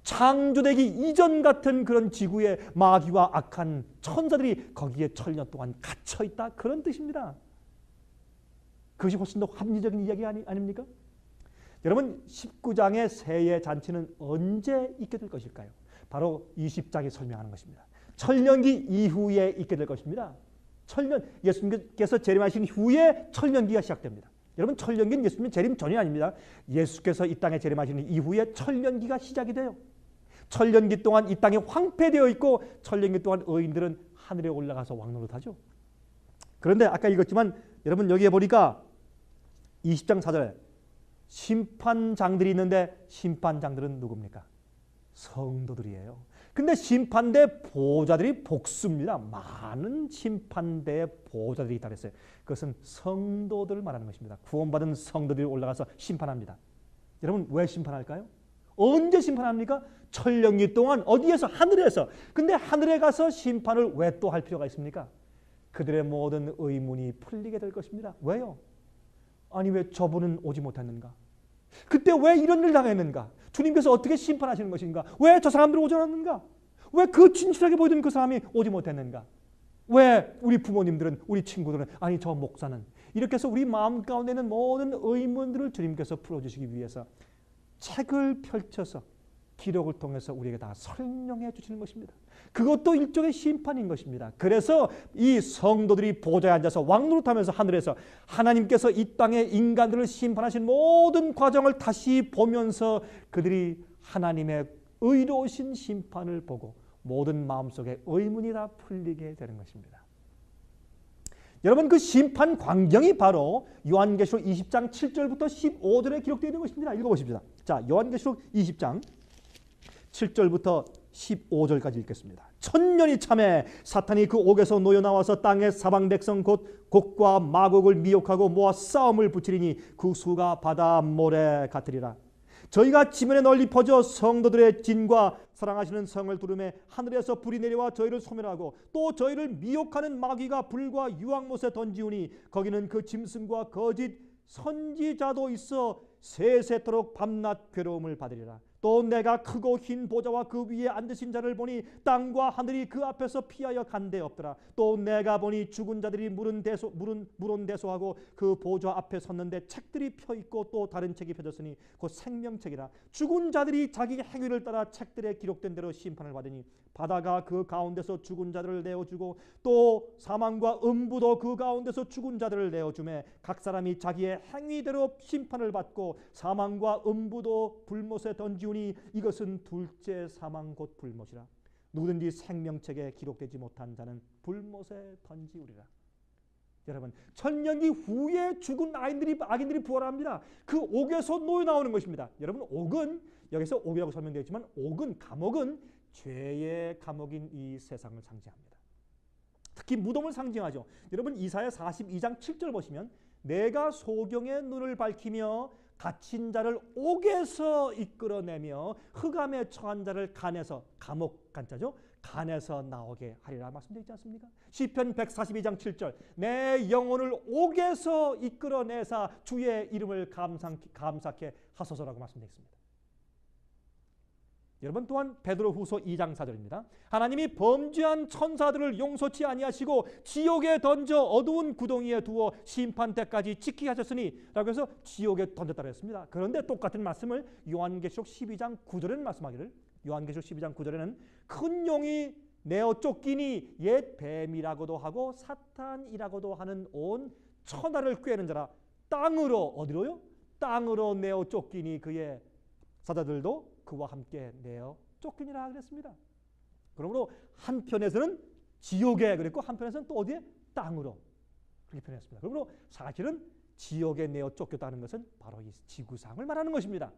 창조되기 이전 같은 그런 지구에 마귀와 악한 천사들이 거기에 천년 동안 갇혀 있다, 그런 뜻입니다. 그것이 훨씬 더 합리적인 이야기 아닙니까? 여러분 19장의 새해 잔치는 언제 있게 될 것일까요? 바로 20장이 설명하는 것입니다. 천년기 이후에 있게 될 것입니다. 예수님께서 재림하신 후에 천년기가 시작됩니다. 여러분 천년기는 예수님 재림 전이 아닙니다. 예수께서 이 땅에 재림하시는 이후에 천년기가 시작이 돼요. 천년기 동안 이 땅이 황폐되어 있고 천년기 동안 의인들은 하늘에 올라가서 왕노릇하죠. 그런데 아까 읽었지만 여러분 여기에 보니까 20장 4절에 심판장들이 있는데 심판장들은 누굽니까? 성도들이에요. 근데 심판대 보호자들이 복수입니다. 많은 심판대 보호자들이 있다 그랬어요. 그것은 성도들을 말하는 것입니다. 구원받은 성도들이 올라가서 심판합니다. 여러분 왜 심판할까요? 언제 심판합니까? 천년기 동안 어디에서? 하늘에서. 근데 하늘에 가서 심판을 왜 또 할 필요가 있습니까? 그들의 모든 의문이 풀리게 될 것입니다. 왜요? 아니 왜 저분은 오지 못했는가? 그때 왜 이런 일 당했는가? 주님께서 어떻게 심판하시는 것인가? 왜 저 사람들이 오지 않았는가? 왜 그 진실하게 보이던 그 사람이 오지 못했는가? 왜 우리 부모님들은, 우리 친구들은, 아니 저 목사는, 이렇게 해서 우리 마음 가운데 있는 모든 의문들을 주님께서 풀어주시기 위해서 책을 펼쳐서 기록을 통해서 우리에게 다 설명해 주시는 것입니다. 그것도 일종의 심판인 것입니다. 그래서 이 성도들이 보좌에 앉아서 왕노릇하면서 하늘에서 하나님께서 이 땅의 인간들을 심판하신 모든 과정을 다시 보면서 그들이 하나님의 의로우신 심판을 보고 모든 마음속에 의문이 다 풀리게 되는 것입니다. 여러분 그 심판 광경이 바로 요한계시록 20장 7절부터 15절에 기록되어 있는 것입니다. 읽어보십시다. 자, 요한계시록 20장 7절부터 15절까지 읽겠습니다. 천년이 참에 사탄이 그 옥에서 놓여 나와서 땅의 사방 백성 곧 곡과 마곡을 미혹하고 모아 싸움을 붙이리니 그 수가 바다 모래 같으리라. 저희가 지면에 널리 퍼져 성도들의 진과 사랑하시는 성을 두름에 하늘에서 불이 내려와 저희를 소멸하고 또 저희를 미혹하는 마귀가 불과 유황못에 던지우니 거기는 그 짐승과 거짓 선지자도 있어 세세토록 밤낮 괴로움을 받으리라. 또 내가 크고 흰 보좌와 그 위에 앉으신 자를 보니 땅과 하늘이 그 앞에서 피하여 간데 없더라. 또 내가 보니 죽은 자들이 물온대소하고 그 보좌 앞에 섰는데 책들이 펴있고 또 다른 책이 펴졌으니 곧 생명책이라. 죽은 자들이 자기 행위를 따라 책들에 기록된 대로 심판을 받으니 바다가 그 가운데서 죽은 자들을 내어주고 또 사망과 음부도 그 가운데서 죽은 자들을 내어주매 각 사람이 자기의 행위대로 심판을 받고 사망과 음부도 불못에 던지우니 이것은 둘째 사망 곧 불못이라. 누구든지 생명책에 기록되지 못한 자는 불못에 던지우리라. 여러분 천년기 후에 죽은 악인들이 부활합니다. 그 옥에서 놓여 나오는 것입니다. 여러분 옥은 여기서 옥이라고 설명되어 있지만 옥은 감옥은 죄의 감옥인 이 세상을 상징합니다. 특히 무덤을 상징하죠. 여러분 이사야 42장 7절 보시면 내가 소경의 눈을 밝히며 갇힌 자를 옥에서 이끌어내며 흑암에 처한 자를 간에서, 감옥 간자죠, 간에서 나오게 하리라 말씀되어 있지 않습니까? 시편 142장 7절 내 영혼을 옥에서 이끌어내사 주의 이름을 감사케 하소서라고 말씀되어 있습니다. 여러분 또한 베드로후서 2장 4절입니다. 하나님이 범죄한 천사들을 용서치 아니하시고 지옥에 던져 어두운 구덩이에 두어 심판 때까지 지키게 하셨으니 라고 해서 지옥에 던졌다고 했습니다. 그런데 똑같은 말씀을 요한계시록 12장 9절에는 말씀하기를, 요한계시록 12장 9절에는 큰 용이 내어 쫓기니 옛 뱀이라고도 하고 사탄이라고도 하는 온 천하를 꾀는 자라 땅으로, 어디로요? 땅으로 내어 쫓기니 그의 사자들도 그와 함께 내어 쫓기니라 그랬습니다. 그러므로 한편에서는 지옥에 그랬고 한편에서는 또 어디에? 땅으로. 그렇게 표현했습니다. 그러므로 사실은 지옥에 내어 쫓겼다는 것은 바로 이 지구상을 말하는 것입니다.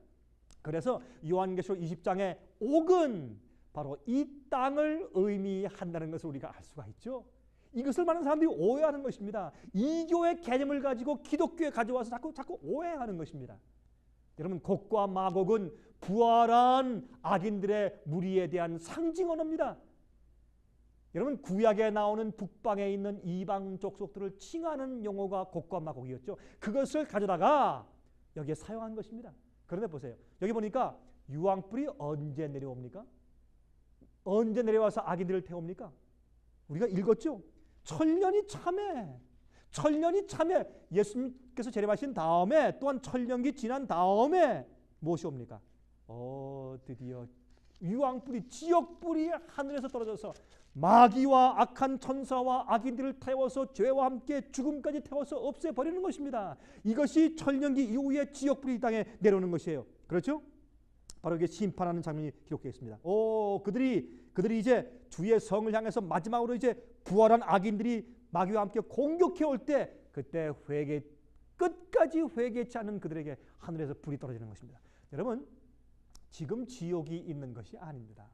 그래서 요한계시록 20장의 옥은 바로 이 땅을 의미한다는 것을 우리가 알 수가 있죠. 이것을 많은 사람들이 오해하는 것입니다. 이교의 개념을 가지고 기독교에 가져와서 자꾸 오해하는 것입니다. 여러분, 곡과 마곡은 부활한 악인들의 무리에 대한 상징 언어입니다. 여러분, 구약에 나오는 북방에 있는 이방 족속들을 칭하는 용어가 곡과 마곡이었죠. 그것을 가져다가 여기에 사용한 것입니다. 그런데 보세요. 여기 보니까 유황불이 언제 내려옵니까? 언제 내려와서 악인들을 태웁니까? 우리가 읽었죠? 천년이 참에 예수님께서 재림하신 다음에 또한 천년기 지난 다음에 무엇이 옵니까? 드디어 유황불이, 지옥불이 하늘에서 떨어져서 마귀와 악한 천사와 악인들을 태워서 죄와 함께 죽음까지 태워서 없애버리는 것입니다. 이것이 천년기 이후에 지옥불이 이 땅에 내려오는 것이에요. 그렇죠? 바로 이게 심판하는 장면이 기록되어 있습니다. 그들이 이제 주의 성을 향해서 마지막으로 이제 부활한 악인들이 마귀와 함께 공격해 올 때, 그때 끝까지 회개치 않은 그들에게 하늘에서 불이 떨어지는 것입니다. 여러분, 지금 지옥이 있는 것이 아닙니다.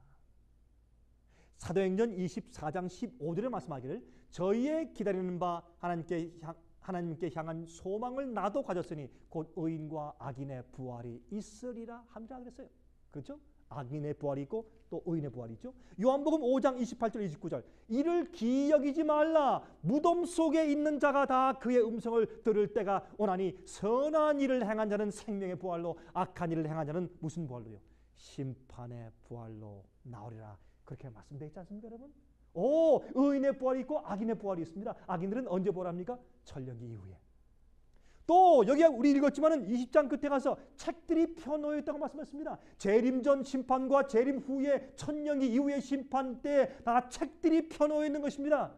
사도행전 24장 15절에 말씀하기를 저희의 기다리는 바 하나님께 향한 소망을 나도 가졌으니 곧 의인과 악인의 부활이 있으리라 함이라 그랬어요. 그렇죠? 악인의 부활이 있고 또 의인의 부활이 있죠. 요한복음 5장 28절 29절 이를 기여기지 말라. 무덤 속에 있는 자가 다 그의 음성을 들을 때가 오나니 선한 일을 행한 자는 생명의 부활로, 악한 일을 행한 자는 무슨 부활로요? 심판의 부활로 나오리라. 그렇게 말씀되어 있지 않습니까, 여러분? 의인의 부활이 있고 악인의 부활이 있습니다. 악인들은 언제 부활합니까? 천년기 이후에. 또 여기 우리 읽었지만은 20장 끝에 가서 책들이 펴놓여 있다고 말씀했습니다. 재림 전 심판과 재림 후에 천년기 이후의 심판 때 다 책들이 펴놓여 있는 것입니다.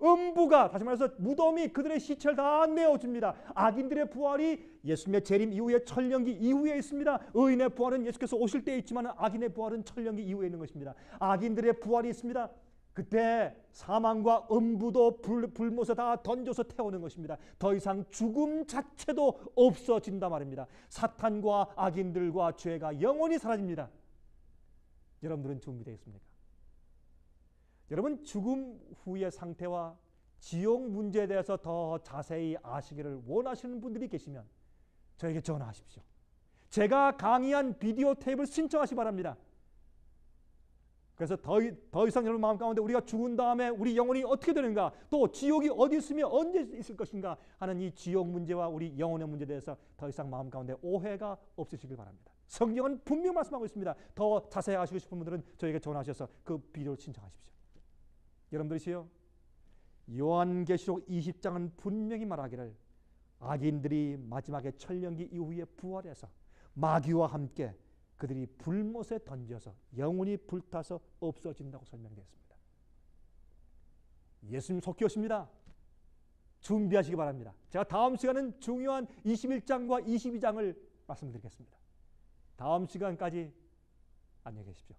음부가, 다시 말해서 무덤이 그들의 시체를 다 내어줍니다. 악인들의 부활이 예수님의 재림 이후에 천년기 이후에 있습니다. 의인의 부활은 예수께서 오실 때 있지만 악인의 부활은 천년기 이후에 있는 것입니다. 악인들의 부활이 있습니다. 그때 사망과 음부도 불못에 다 던져서 태우는 것입니다. 더 이상 죽음 자체도 없어진다 말입니다. 사탄과 악인들과 죄가 영원히 사라집니다. 여러분들은 준비되어 있습니까? 여러분, 죽음 후의 상태와 지옥 문제에 대해서 더 자세히 아시기를 원하시는 분들이 계시면 저에게 전화하십시오. 제가 강의한 비디오 테이프를 신청하시 바랍니다. 그래서 더 이상 여러분 마음 가운데 우리가 죽은 다음에 우리 영혼이 어떻게 되는가, 또 지옥이 어디 있으며 언제 있을 것인가 하는 이 지옥 문제와 우리 영혼의 문제에 대해서 더 이상 마음 가운데 오해가 없으시길 바랍니다. 성경은 분명히 말씀하고 있습니다. 더 자세히 아시고 싶은 분들은 저에게 전화하셔서 그 비디오를 신청하십시오. 여러분들이시요, 요한계시록 20장은 분명히 말하기를 악인들이 마지막에 천년기 이후에 부활해서 마귀와 함께 그들이 불못에 던져서 영혼이 불타서 없어진다고 설명되어 있습니다. 예수님 속히 오십니다. 준비하시기 바랍니다. 제가 다음 시간은 중요한 21장과 22장을 말씀드리겠습니다. 다음 시간까지 안녕히 계십시오.